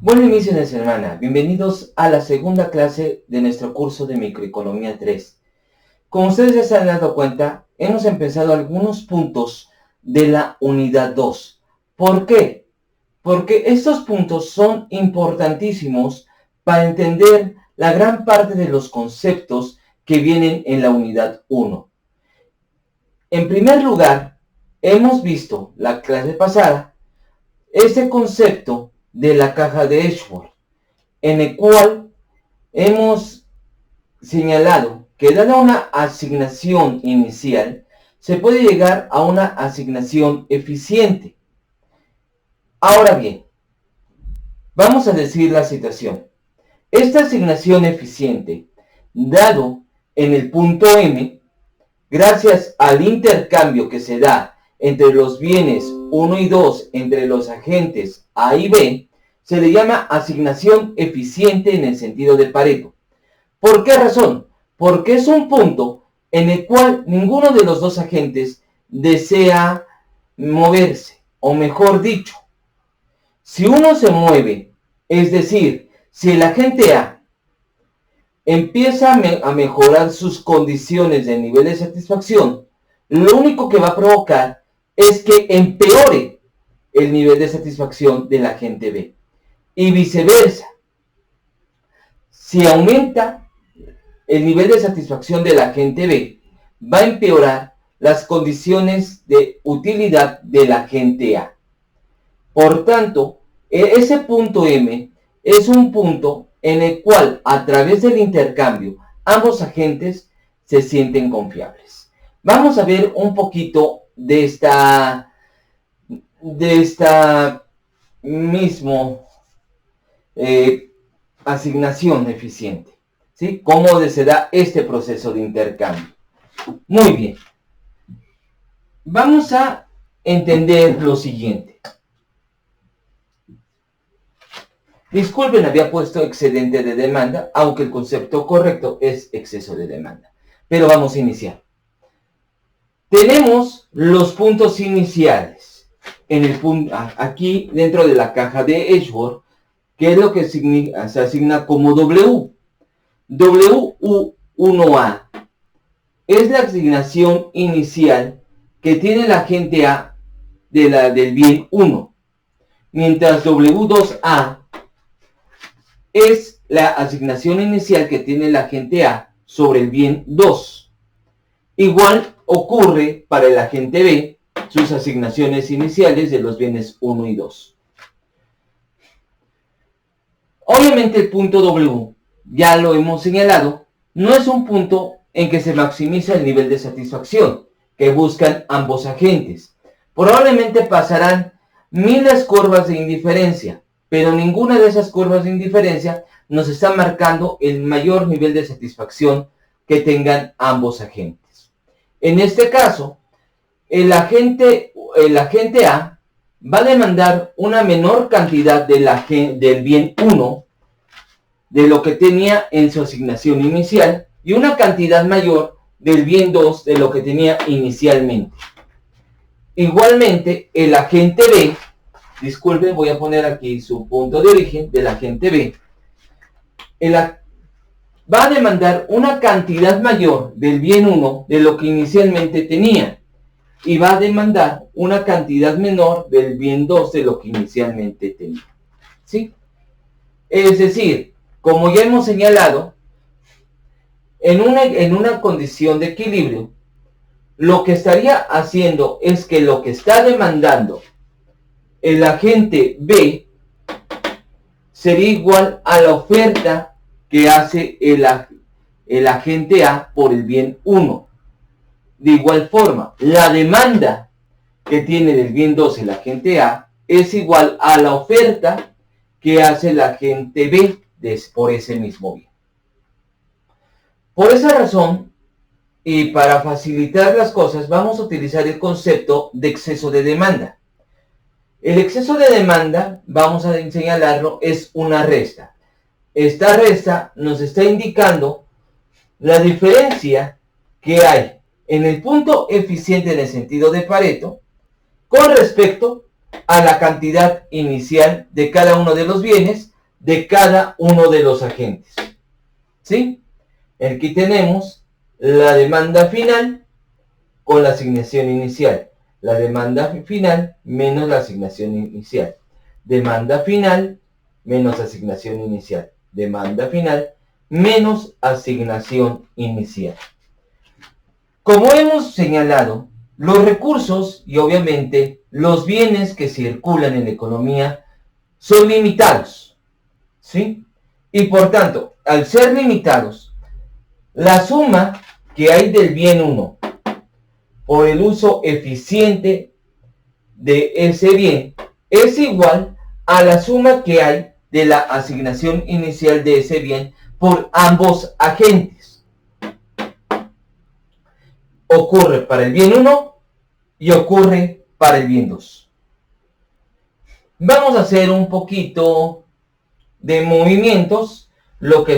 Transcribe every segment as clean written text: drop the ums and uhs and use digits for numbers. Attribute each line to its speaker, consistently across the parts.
Speaker 1: Buen inicio de semana, bienvenidos a la segunda clase de nuestro curso de Microeconomía 3. Como ustedes ya se han dado cuenta, hemos empezado algunos puntos de la unidad 2. ¿Por qué? Porque estos puntos son importantísimos para entender la gran parte de los conceptos que vienen en la unidad 1. En primer lugar, hemos visto la clase pasada este concepto de la caja de Edgeworth, en el cual hemos señalado que dada una asignación inicial, se puede llegar a una asignación eficiente. Ahora bien, vamos a decir la situación. Esta asignación eficiente, dado en el punto M, gracias al intercambio que se da entre los bienes 1 y 2 entre los agentes A y B, se le llama asignación eficiente en el sentido de Pareto. ¿Por qué razón? Porque es un punto en el cual ninguno de los dos agentes desea moverse, o mejor dicho, si uno se mueve, es decir, si el agente A empieza a mejorar sus condiciones de nivel de satisfacción, lo único que va a provocar es que empeore el nivel de satisfacción del agente B. Y viceversa. Si aumenta el nivel de satisfacción del agente B, va a empeorar las condiciones de utilidad del agente A. Por tanto, ese punto M es un punto en el cual, a través del intercambio, ambos agentes se sienten confiables. Vamos a ver un poquito de esta mismo asignación eficiente, ¿sí? ¿Cómo se da este proceso de intercambio? Muy bien. Vamos a entender lo siguiente. Disculpen, había puesto excedente de demanda, aunque el concepto correcto es exceso de demanda. Pero vamos a iniciar. Tenemos los puntos iniciales en el punto, aquí dentro de la caja de Edgeworth, que es lo que se asigna como W. W1A es la asignación inicial que tiene el agente A del bien 1, mientras W2A es la asignación inicial que tiene el agente A sobre el bien 2. Igual ocurre para el agente B sus asignaciones iniciales de los bienes 1 y 2. Obviamente el punto W, ya lo hemos señalado, no es un punto en que se maximiza el nivel de satisfacción que buscan ambos agentes. Probablemente pasarán miles curvas de indiferencia, pero ninguna de esas curvas de indiferencia nos está marcando el mayor nivel de satisfacción que tengan ambos agentes. En este caso, el agente A va a demandar una menor cantidad del bien 1 de lo que tenía en su asignación inicial y una cantidad mayor del bien 2 de lo que tenía inicialmente. Igualmente, el agente B, disculpen, voy a poner aquí su punto de origen del agente B, va a demandar una cantidad mayor del bien 1 de lo que inicialmente tenía y va a demandar una cantidad menor del bien 2 de lo que inicialmente tenía. ¿Sí? Es decir, como ya hemos señalado, en una condición de equilibrio, lo que estaría haciendo es que lo que está demandando el agente B sería igual a la oferta que hace el agente A por el bien 1. De igual forma, la demanda que tiene del bien 2 el agente A es igual a la oferta que hace el agente B por ese mismo bien. Por esa razón, y para facilitar las cosas, vamos a utilizar el concepto de exceso de demanda. El exceso de demanda, vamos a señalarlo, es una resta. Esta resta nos está indicando la diferencia que hay en el punto eficiente en el sentido de Pareto con respecto a la cantidad inicial de cada uno de los bienes de cada uno de los agentes. ¿Sí? Aquí tenemos la demanda final con la asignación inicial. La demanda final menos la asignación inicial. Demanda final menos asignación inicial. Demanda final menos asignación inicial. Como hemos señalado, los recursos y obviamente los bienes que circulan en la economía son limitados, ¿sí? Y por tanto, al ser limitados, la suma que hay del bien 1 por el uso eficiente de ese bien es igual a la suma que hay de la asignación inicial de ese bien por ambos agentes. Ocurre para el bien 1 y ocurre para el bien 2. Vamos a hacer un poquito de movimientos,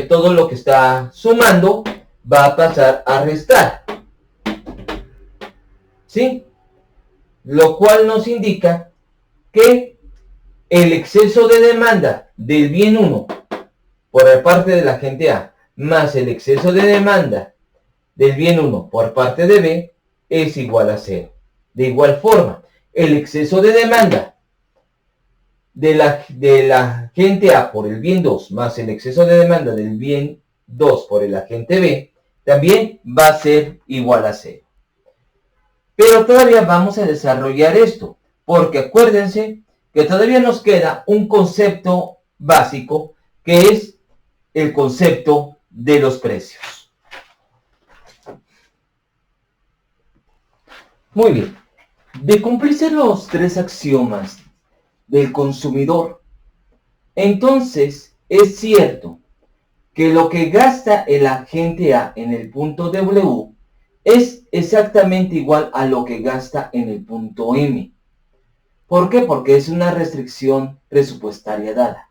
Speaker 1: todo lo que está sumando va a pasar a restar, ¿sí? Lo cual nos indica que el exceso de demanda del bien 1 por parte del agente A más el exceso de demanda del bien 1 por parte de B es igual a 0. De igual forma, el exceso de demanda de la agente A por el bien 2 más el exceso de demanda del bien 2 por el agente B también va a ser igual a 0. Pero todavía vamos a desarrollar esto, porque acuérdense que todavía nos queda un concepto básico que es el concepto de los precios. Muy bien, de cumplirse los 3 axiomas del consumidor, entonces es cierto que lo que gasta el agente A en el punto W es exactamente igual a lo que gasta en el punto M. ¿Por qué? Porque es una restricción presupuestaria dada.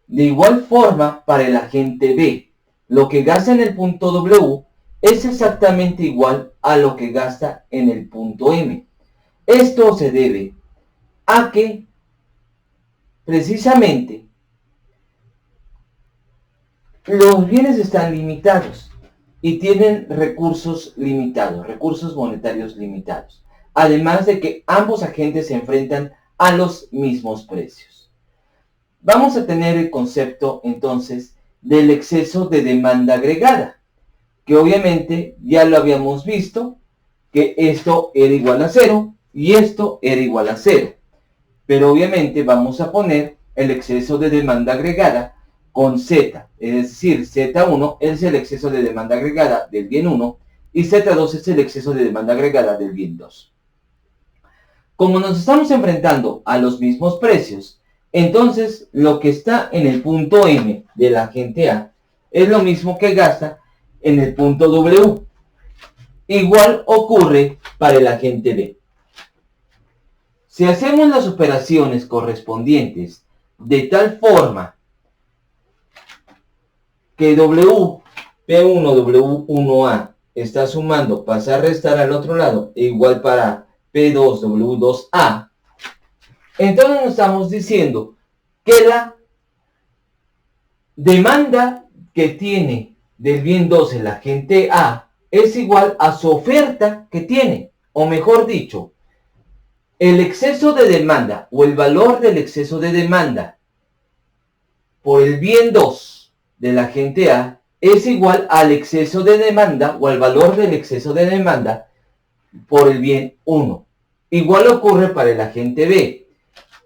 Speaker 1: De igual forma, para el agente B, lo que gasta en el punto W es exactamente igual a lo que gasta en el punto M. Esto se debe a que precisamente los bienes están limitados y tienen recursos limitados, recursos monetarios limitados. Además de que ambos agentes se enfrentan a los mismos precios. Vamos a tener el concepto entonces del exceso de demanda agregada, que obviamente ya lo habíamos visto, que esto era igual a 0 y esto era igual a 0. Pero obviamente vamos a poner el exceso de demanda agregada con Z, es decir, Z1 es el exceso de demanda agregada del bien 1 y Z2 es el exceso de demanda agregada del bien 2. Como nos estamos enfrentando a los mismos precios, entonces lo que está en el punto M del agente A es lo mismo que gasta en el punto W. Igual ocurre para el agente B. Si hacemos las operaciones correspondientes de tal forma que W, P1, W1A está sumando, pasa a restar al otro lado, e igual para P2, W2A, entonces nos estamos diciendo que la demanda que tiene del bien 2 el agente A es igual a su oferta que tiene, o mejor dicho, el exceso de demanda o el valor del exceso de demanda por el bien 2 del agente A es igual al exceso de demanda o al valor del exceso de demanda por el bien 1. Igual ocurre para el agente B.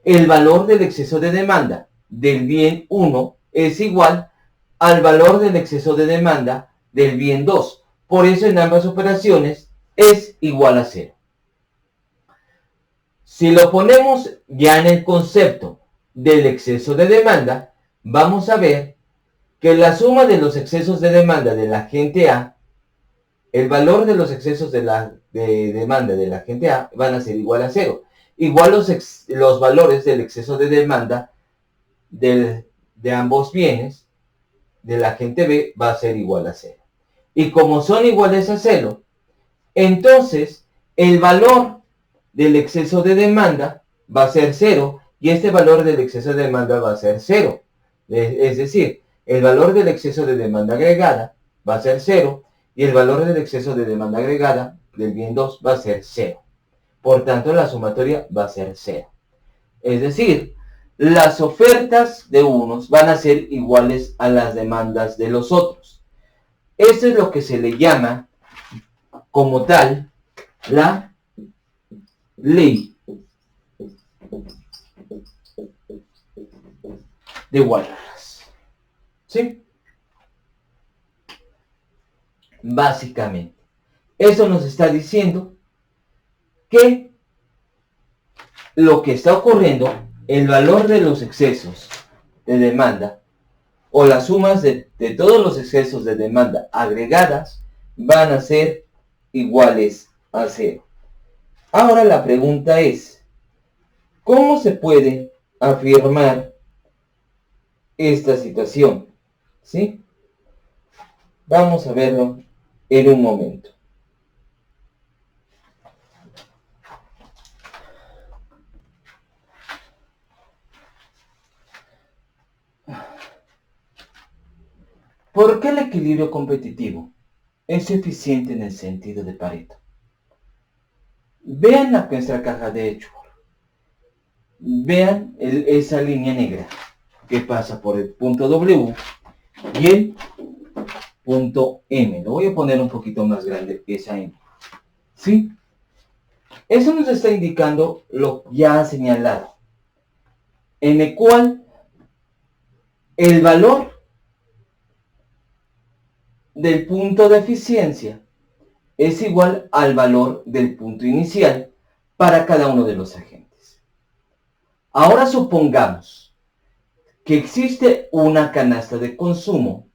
Speaker 1: El valor del exceso de demanda del bien 1 es igual al valor del exceso de demanda del bien 2. Por eso en ambas operaciones es igual a 0. Si lo ponemos ya en el concepto del exceso de demanda, vamos a ver que la suma de los excesos de demanda del agente A, el valor de los excesos de demanda del agente A van a ser igual a 0. Igual los valores del exceso de demanda de ambos bienes del agente B va a ser igual a 0. Y como son iguales a 0, entonces el valor del exceso de demanda va a ser 0 y este valor del exceso de demanda va a ser 0. Es decir, el valor del exceso de demanda agregada va a ser 0 y el valor del exceso de demanda agregada del bien 2 va a ser 0. Por tanto, la sumatoria va a ser 0. Es decir, las ofertas de unos van a ser iguales a las demandas de los otros. Esto es lo que se le llama como tal la ley de Wallace. ¿Sí? Básicamente, eso nos está diciendo que lo que está ocurriendo, el valor de los excesos de demanda o las sumas de todos los excesos de demanda agregadas van a ser iguales a 0. Ahora la pregunta es, ¿cómo se puede afirmar esta situación? ¿Sí? Vamos a verlo en un momento. ¿Por qué el equilibrio competitivo es eficiente en el sentido de Pareto? Vean nuestra caja de Edgeworth. Vean esa línea negra que pasa por el punto W y el punto M. Lo voy a poner un poquito más grande que esa M. ¿Sí? Eso nos está indicando lo ya señalado, en el cual el valor del punto de eficiencia es igual al valor del punto inicial para cada uno de los agentes. Ahora supongamos que existe una canasta de consumo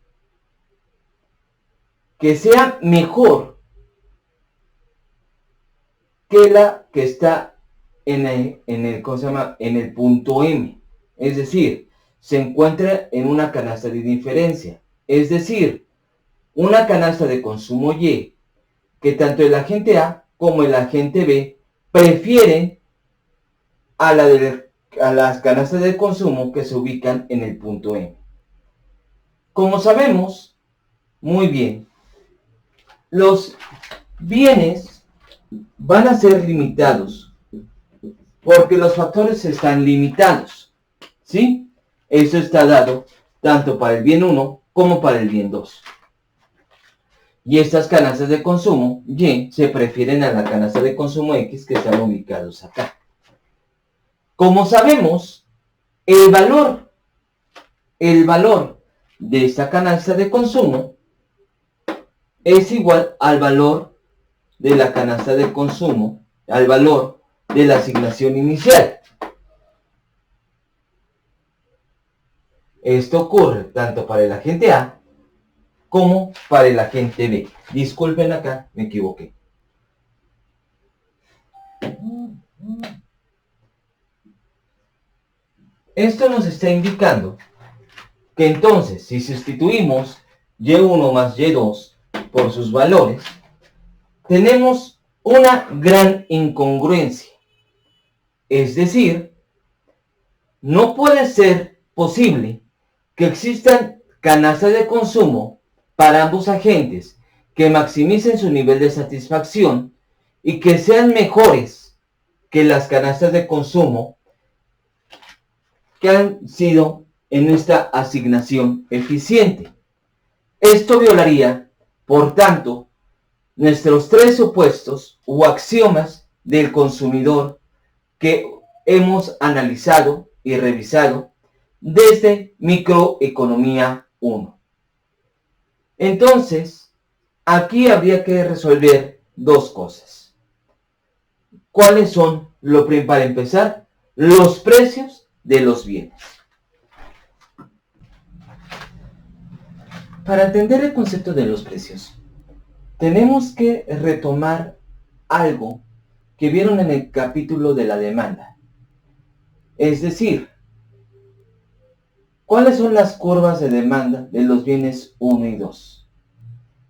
Speaker 1: que sea mejor que la que está en el punto M. Es decir, se encuentra en una canasta de diferencia. Es decir, una canasta de consumo Y que tanto el agente A como el agente B prefieren a las canastas de consumo que se ubican en el punto M. Como sabemos muy bien, los bienes van a ser limitados porque los factores están limitados, ¿sí? Eso está dado tanto para el bien 1 como para el bien 2. Y estas canastas de consumo Y se prefieren a la canasta de consumo X que están ubicados acá. Como sabemos, el valor de esta canasta de consumo es igual al valor de la canasta de consumo, al valor de la asignación inicial. Esto ocurre tanto para el agente A como para el agente B. Disculpen acá, me equivoqué. Esto nos está indicando que entonces, si sustituimos Y1 más Y2 por sus valores, tenemos una gran incongruencia. Es decir, no puede ser posible que existan canastas de consumo para ambos agentes que maximicen su nivel de satisfacción y que sean mejores que las canastas de consumo que han sido en esta asignación eficiente. Esto violaría, por tanto, nuestros tres supuestos o axiomas del consumidor que hemos analizado y revisado desde Microeconomía 1. Entonces, aquí habría que resolver dos cosas. ¿Cuáles son, para empezar, los precios de los bienes? Para entender el concepto de los precios, tenemos que retomar algo que vieron en el capítulo de la demanda. Es decir, ¿cuáles son las curvas de demanda de los bienes 1 y 2?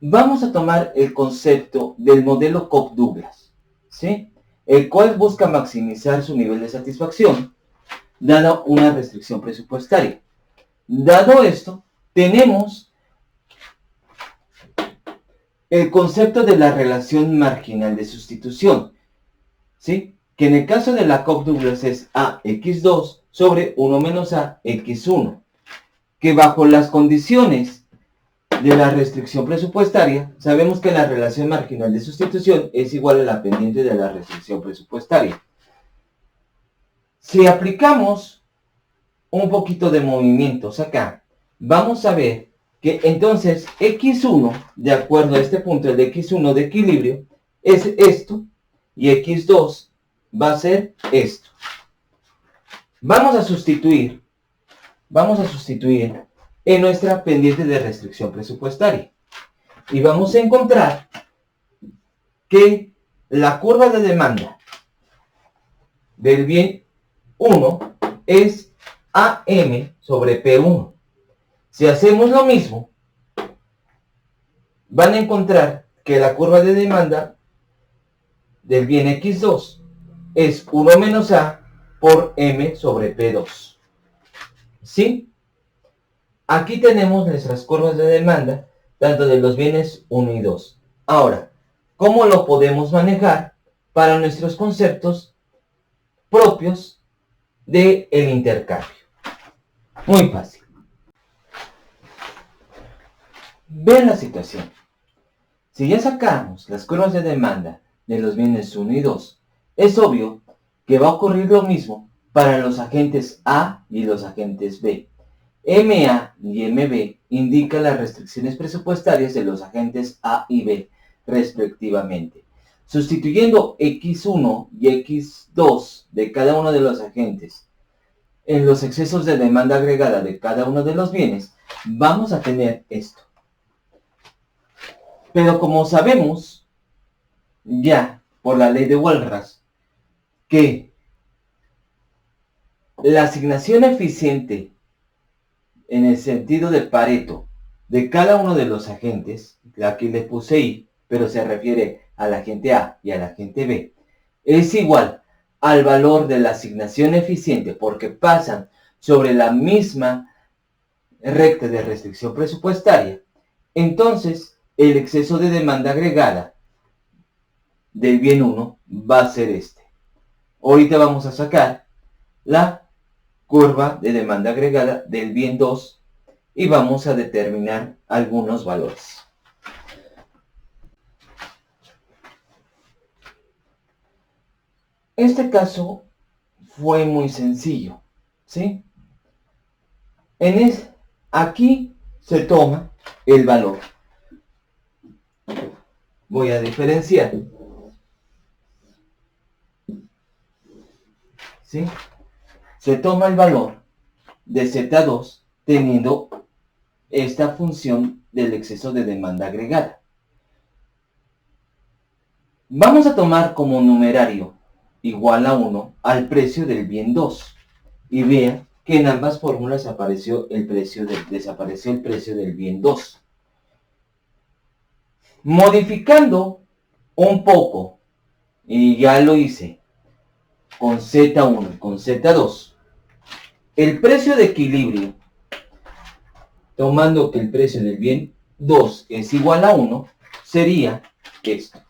Speaker 1: Vamos a tomar el concepto del modelo Cobb-Douglas, ¿sí? El cual busca maximizar su nivel de satisfacción dada una restricción presupuestaria. Dado esto, tenemos el concepto de la relación marginal de sustitución, ¿sí? Que en el caso de la COP Douglas es AX2 sobre 1 menos AX1, que bajo las condiciones de la restricción presupuestaria, sabemos que la relación marginal de sustitución es igual a la pendiente de la restricción presupuestaria. Si aplicamos un poquito de movimientos acá, vamos a ver que entonces X1, de acuerdo a este punto, el de X1 de equilibrio, es esto, y X2 va a ser esto. Vamos a sustituir en nuestra pendiente de restricción presupuestaria. Y vamos a encontrar que la curva de demanda del bien 1 es AM sobre P1. Si hacemos lo mismo, van a encontrar que la curva de demanda del bien X2 es 1 menos A por M sobre P2. ¿Sí? Aquí tenemos nuestras curvas de demanda, tanto de los bienes 1 y 2. Ahora, ¿cómo lo podemos manejar para nuestros conceptos propios del intercambio? Muy fácil. Vean la situación. Si ya sacamos las curvas de demanda de los bienes 1 y 2, es obvio que va a ocurrir lo mismo para los agentes A y los agentes B. MA y MB indican las restricciones presupuestarias de los agentes A y B, respectivamente. Sustituyendo X1 y X2 de cada uno de los agentes en los excesos de demanda agregada de cada uno de los bienes, vamos a tener esto. Pero como sabemos ya por la ley de Walras que la asignación eficiente en el sentido de Pareto de cada uno de los agentes, aquí le puse I, pero se refiere al agente A y al agente B, es igual al valor de la asignación eficiente porque pasan sobre la misma recta de restricción presupuestaria, entonces el exceso de demanda agregada del bien 1 va a ser este. Ahorita vamos a sacar la curva de demanda agregada del bien 2 y vamos a determinar algunos valores. Este caso fue muy sencillo, ¿sí? Aquí se toma el valor. Voy a diferenciar, ¿sí? Se toma el valor de Z2 teniendo esta función del exceso de demanda agregada. Vamos a tomar como numerario igual a 1 al precio del bien 2 y vean que en ambas fórmulas desapareció el precio del bien 2. Modificando un poco, y ya lo hice con Z1 y con Z2, el precio de equilibrio, tomando que el precio del bien 2 es igual a 1, sería esto.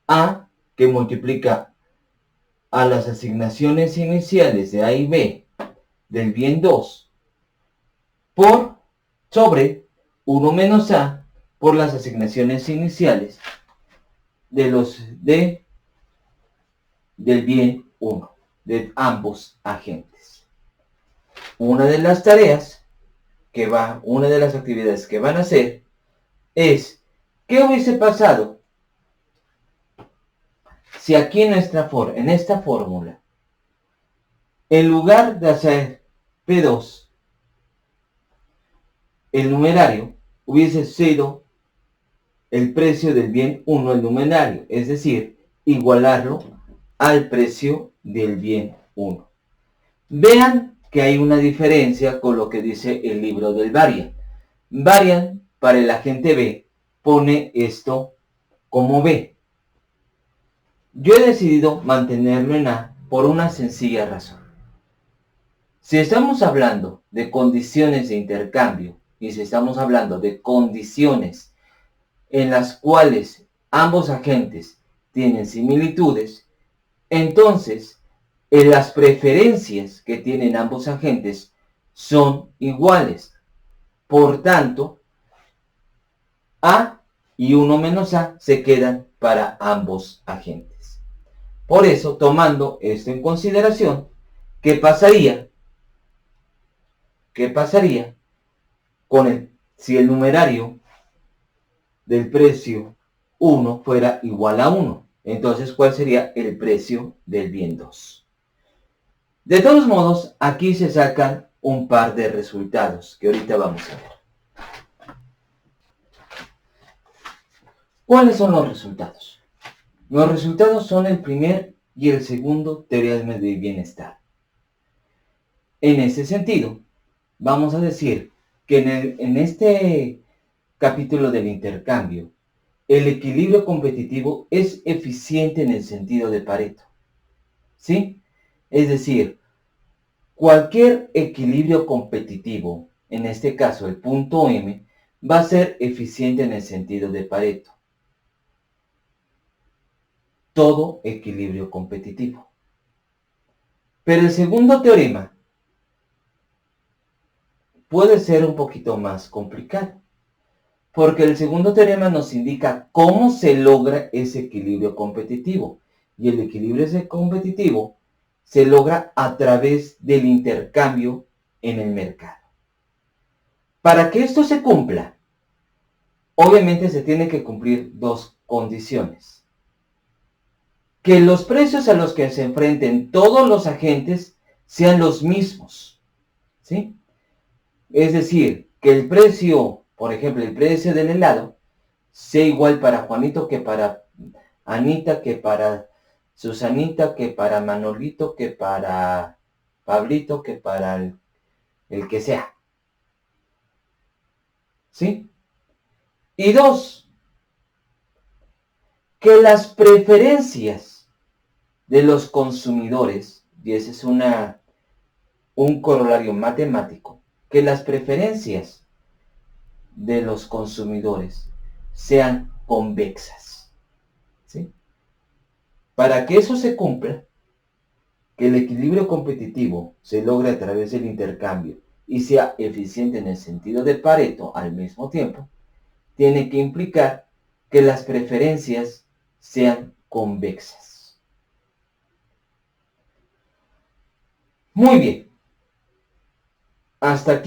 Speaker 1: A, que multiplica a las asignaciones iniciales de A y B del bien 2 por sobre 1 menos A por las asignaciones iniciales del bien 1 de ambos agentes. Una de las actividades que van a hacer es ¿qué hubiese pasado si aquí en esta fórmula, en lugar de hacer P2, el numerario hubiese sido el precio del bien 1, el numerario, es decir, igualarlo al precio del bien 1. Vean que hay una diferencia con lo que dice el libro del Varian. Varian, para el agente B, pone esto como B. Yo he decidido mantenerlo en A por una sencilla razón. Si estamos hablando de condiciones de intercambio y si estamos hablando de condiciones en las cuales ambos agentes tienen similitudes, entonces las preferencias que tienen ambos agentes son iguales. Por tanto, A y 1 menos A se quedan para ambos agentes. Por eso, tomando esto en consideración, ¿qué pasaría si el numerario del precio 1 fuera igual a 1? Entonces, ¿cuál sería el precio del bien 2? De todos modos, aquí se sacan un par de resultados que ahorita vamos a ver. ¿Cuáles son los resultados? Los resultados son el primer y el segundo teorema de bienestar. En ese sentido, vamos a decir que en este capítulo del intercambio, el equilibrio competitivo es eficiente en el sentido de Pareto. ¿Sí? Es decir, cualquier equilibrio competitivo, en este caso el punto M, va a ser eficiente en el sentido de Pareto. Todo equilibrio competitivo. Pero el segundo teorema puede ser un poquito más complicado, porque el segundo teorema nos indica cómo se logra ese equilibrio competitivo. Y el equilibrio competitivo se logra a través del intercambio en el mercado. Para que esto se cumpla, obviamente se tienen que cumplir dos condiciones. Que los precios a los que se enfrenten todos los agentes sean los mismos, ¿sí? Es decir, que el precio, por ejemplo, el precio del helado, sea igual para Juanito que para Anita, que para Susanita, que para Manolito, que para Pablito, que para el que sea. ¿Sí? Y dos, que las preferencias de los consumidores, y ese es un corolario matemático, que las preferencias de los consumidores sean convexas. ¿Sí? Para que eso se cumpla, que el equilibrio competitivo se logre a través del intercambio y sea eficiente en el sentido de Pareto al mismo tiempo, tiene que implicar que las preferencias sean convexas. Muy bien. Hasta aquí.